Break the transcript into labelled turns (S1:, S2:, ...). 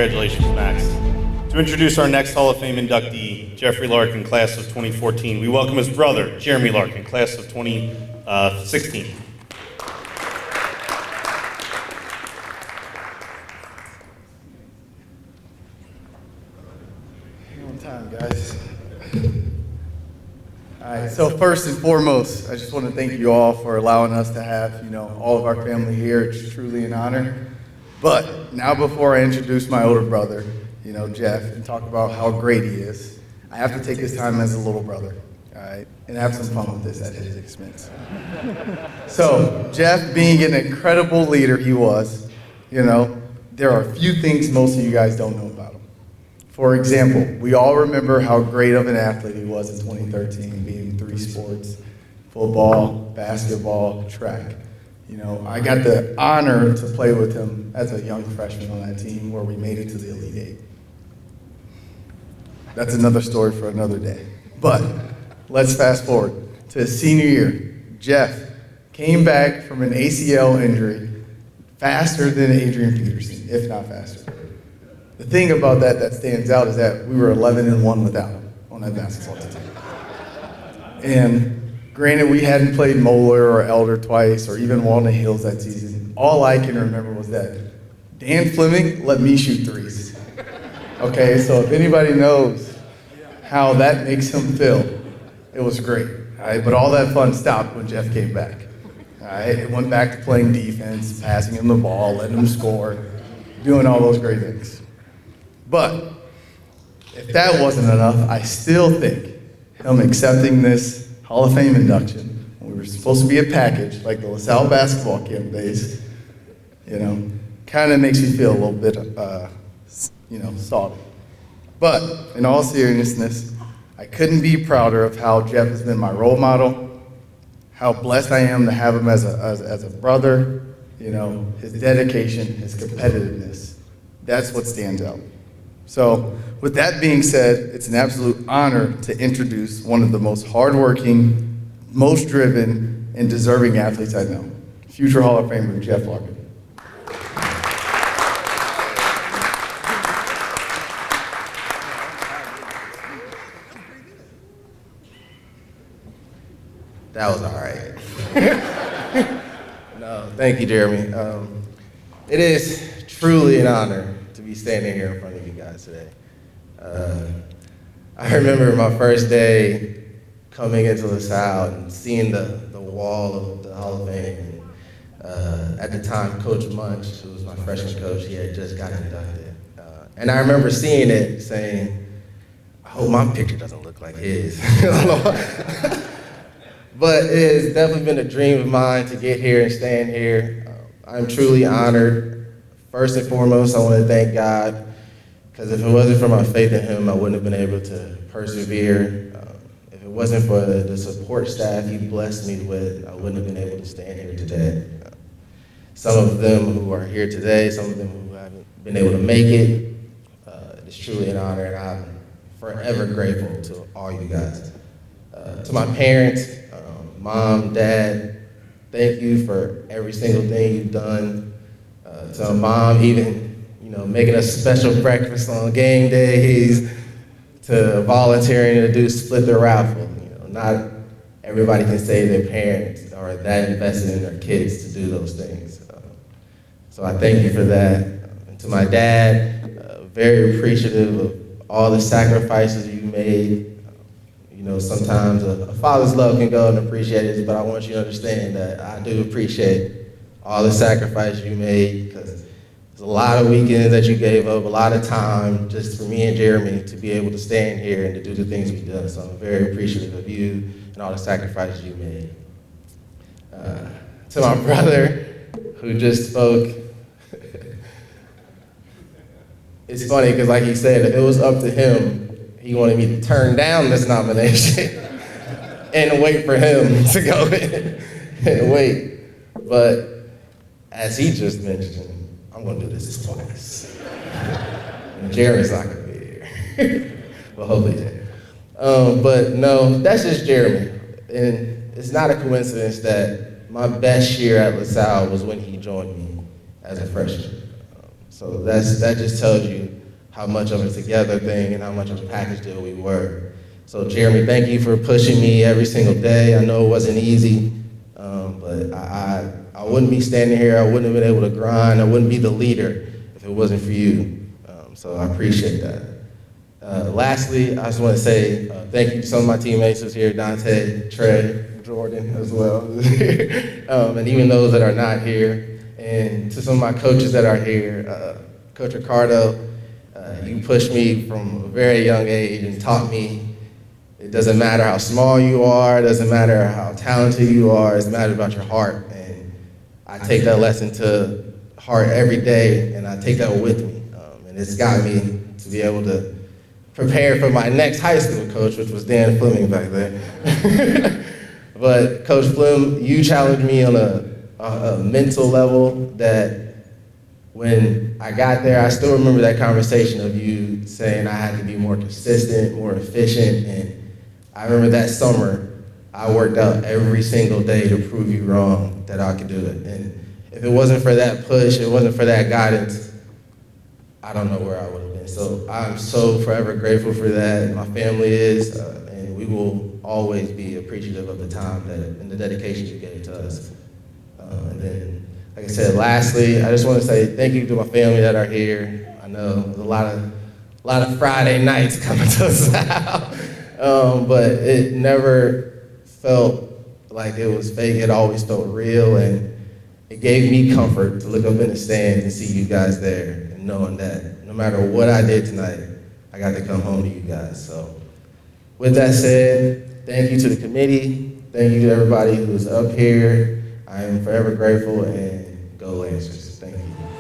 S1: Congratulations, Max. To introduce our next Hall of Fame inductee, Jeffrey Larkin, class of 2014, we welcome his brother, Jeremy Larkin, class of 2016.
S2: On time, guys. All right, so first and foremost, I just want to thank you all for allowing us to have, all of our family here. It's truly an honor. But now before I introduce my older brother, Jeff, and talk about how great he is, I have to take his time as a little brother, all right, and have some fun with this at his expense. So, Jeff, being an incredible leader he was, there are a few things most of you guys don't know about him. For example, we all remember how great of an athlete he was in 2013, being in 3 sports, football, basketball, track. I got the honor to play with him as a young freshman on that team where we made it to the Elite Eight. That's another story for another day. But let's fast forward to his senior year. Jeff came back from an ACL injury faster than Adrian Peterson, if not faster. The thing about that stands out is that we were 11-1 without him on that basketball team. And granted, we hadn't played Moeller or Elder twice or even Walnut Hills that season. All I can remember was that Dan Fleming let me shoot threes. Okay, so if anybody knows how that makes him feel, it was great. All right, but all that fun stopped when Jeff came back. All right, it went back to playing defense, passing him the ball, letting him score, doing all those great things. But if that wasn't enough, I still think him accepting this Hall of Fame induction, when we were supposed to be a package, like the LaSalle basketball camp days, kind of makes me feel a little bit, salty. But in all seriousness, I couldn't be prouder of how Jeff has been my role model, how blessed I am to have him as a brother, his dedication, his competitiveness. That's what stands out. So with that being said, it's an absolute honor to introduce one of the most hardworking, most driven, and deserving athletes I know, future Hall of Famer Jeff Larkin.
S3: That was all right. No, thank you, Jeremy. It is truly an honor to be standing here in front of you guys today. I remember my first day coming into LaSalle and seeing the wall of the Hall of Fame. At the time, Coach Munch, who was my freshman coach, he had just got inducted. And I remember seeing it saying, I hope my picture doesn't look like his. But it has definitely been a dream of mine to get here and stand here. I'm truly honored. First and foremost, I want to thank God, because if it wasn't for my faith in Him, I wouldn't have been able to persevere. If it wasn't for the support staff He blessed me with, I wouldn't have been able to stand here today. Some of them who are here today, some of them who haven't been able to make it, it's truly an honor, and I'm forever grateful to all you guys. To my parents, Mom, Dad, thank you for every single thing you've done. To my mom, even making us special breakfast on game days, to volunteering to do split the raffle. Not everybody can say their parents are that invested in their kids to do those things. So I thank you for that. And to my dad, very appreciative of all the sacrifices you made. Sometimes a father's love can go unappreciated, but I want you to understand that I do appreciate all the sacrifice you made, because there's a lot of weekends that you gave up, a lot of time just for me and Jeremy to be able to stand here and to do the things we've done. So I'm very appreciative of you and all the sacrifices you made. To my brother, who just spoke, it's funny because like he said, if it was up to him, he wanted me to turn down this nomination and wait for him to go in and wait. But as he just mentioned, I'm gonna do this twice. And Jeremy's not gonna be here. Well, hopefully. But no, that's just Jeremy. And it's not a coincidence that my best year at LaSalle was when he joined me as a freshman. So that just tells you how much of a together thing and how much of a package deal we were. So Jeremy, thank you for pushing me every single day. I know it wasn't easy, but I wouldn't be standing here, I wouldn't have been able to grind, I wouldn't be the leader if it wasn't for you. So I appreciate that. Lastly, I just want to say thank you to some of my teammates who's here, Dante, Trey, Jordan as well, and even those that are not here, and to some of my coaches that are here. Coach Ricardo, you pushed me from a very young age and taught me it doesn't matter how small you are, it doesn't matter how talented you are, it matters about your heart. And I take that lesson to heart every day, and I take that with me. And it's got me to be able to prepare for my next high school coach, which was Dan Fleming back then. But Coach Flem, you challenged me on a mental level that when I got there, I still remember that conversation of you saying I had to be more consistent, more efficient, and I remember that summer, I worked out every single day to prove you wrong that I could do it. And if it wasn't for that push, it wasn't for that guidance, I don't know where I would have been. So I'm so forever grateful for that. My family is, and we will always be appreciative of the time and the dedication you gave to us. And then, like I said, lastly, I just want to say thank you to my family that are here. I know there's a lot of Friday nights coming to us out. But it never felt like it was fake. It always felt real, and it gave me comfort to look up in the stands and see you guys there, and knowing that no matter what I did tonight, I got to come home to you guys. So with that said, thank you to the committee. Thank you to everybody who's up here. I am forever grateful, and go Lancers. Thank you.